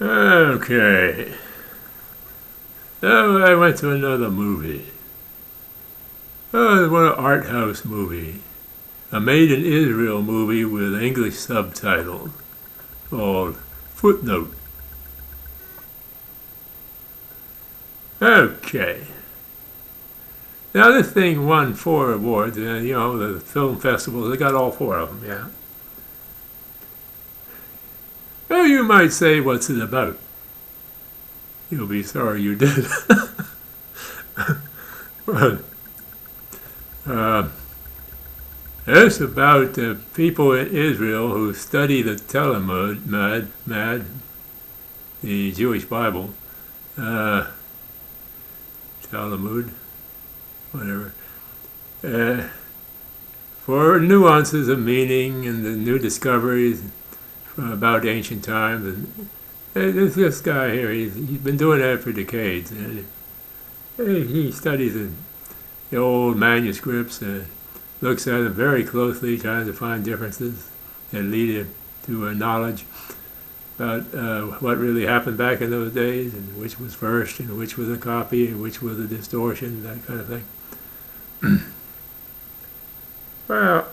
Okay. So I went to another movie. Oh, what an art house movie. A made in Israel movie with English subtitles called FOOTNOTE. Okay. Now this thing won 4 awards, and the film festivals, they got all 4 of them, yeah. Well, you might say, what's it about? You'll be sorry you did. Well, it's about the people in Israel who study the Talmud, the Jewish Bible, Talmud, whatever, for nuances of meaning and the new discoveries about ancient times. And there's this guy here, he's been doing that for decades. And he studies the old manuscripts and looks at them very closely, trying to find differences that lead him to a knowledge about what really happened back in those days, and which was first, and which was a copy, and which was a distortion, that kind of thing. Well,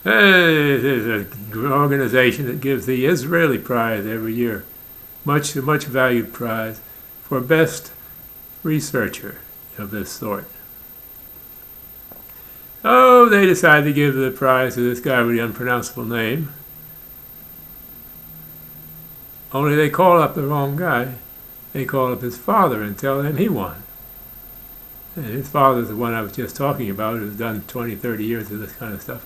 there's an organization that gives the Israeli prize every year, much valued prize for best researcher of this sort. Oh, they decided to give the prize to this guy with the unpronounceable name. Only they call up the wrong guy. They call up his father and tell him he won. And his father's the one I was just talking about, who's done 20, 30 years of this kind of stuff.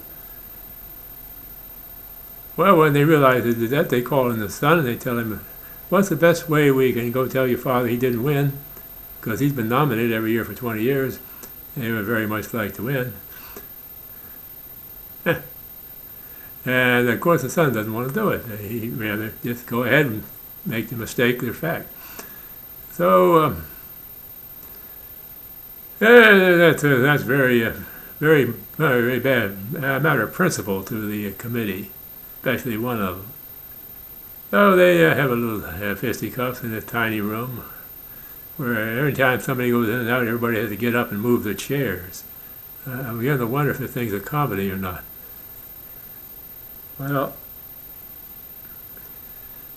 Well, when they realize they did that, they call in the son and they tell him, what's the best way we can go tell your father he didn't win? Because he's been nominated every year for 20 years, and he would very much like to win. And of course the son doesn't want to do it. He'd rather just go ahead and make the mistake their fact. So that's very bad matter of principle to the committee, especially one of them. So they have a little fisticuffs in a tiny room where every time somebody goes in and out, everybody has to get up and move their chairs. I'm beginning to wonder if the thing's a comedy or not. Well,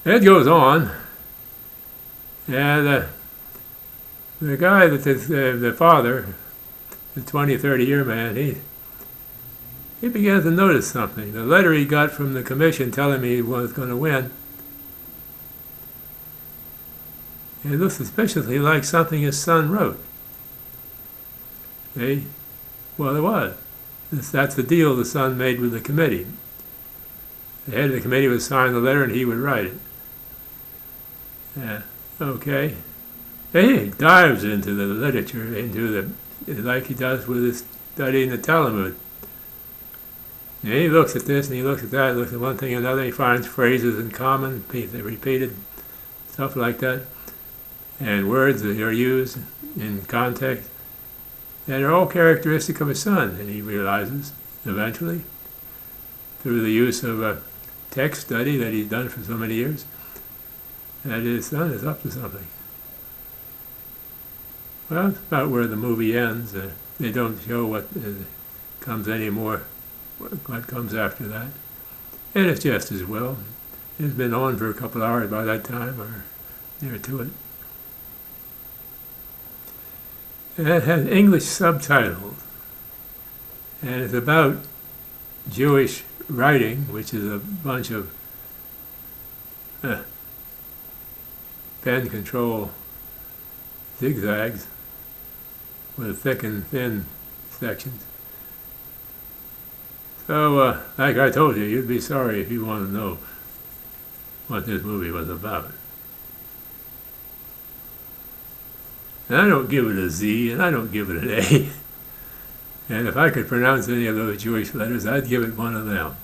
it goes on, and the guy that is the father, the 20, 30-year man, he began to notice something. The letter he got from the commission telling me he was going to win, it looked suspiciously like something his son wrote. See? Well, it was. That's the deal the son made with the committee. The head of the committee would sign the letter and he would write it. Yeah, okay. He dives into the literature, like he does with his studying the Talmud. And he looks at this and he looks at that, looks at one thing and another, he finds phrases in common, repeated, stuff like that, and words that are used in context that are all characteristic of his son, and he realizes eventually, through the use of a text study that he's done for so many years, that his son is up to something. Well, that's about where the movie ends. They don't show what comes anymore, what comes after that. And it's just as well. It's been on for a couple hours by that time, or near to it. And it has English subtitles. And it's about Jewish writing, which is a bunch of pen control zigzags with thick and thin sections. So, like I told you, you'd be sorry if you want to know what this movie was about. And I don't give it a Z, and I don't give it an A. And if I could pronounce any of those Jewish letters, I'd give it one of them.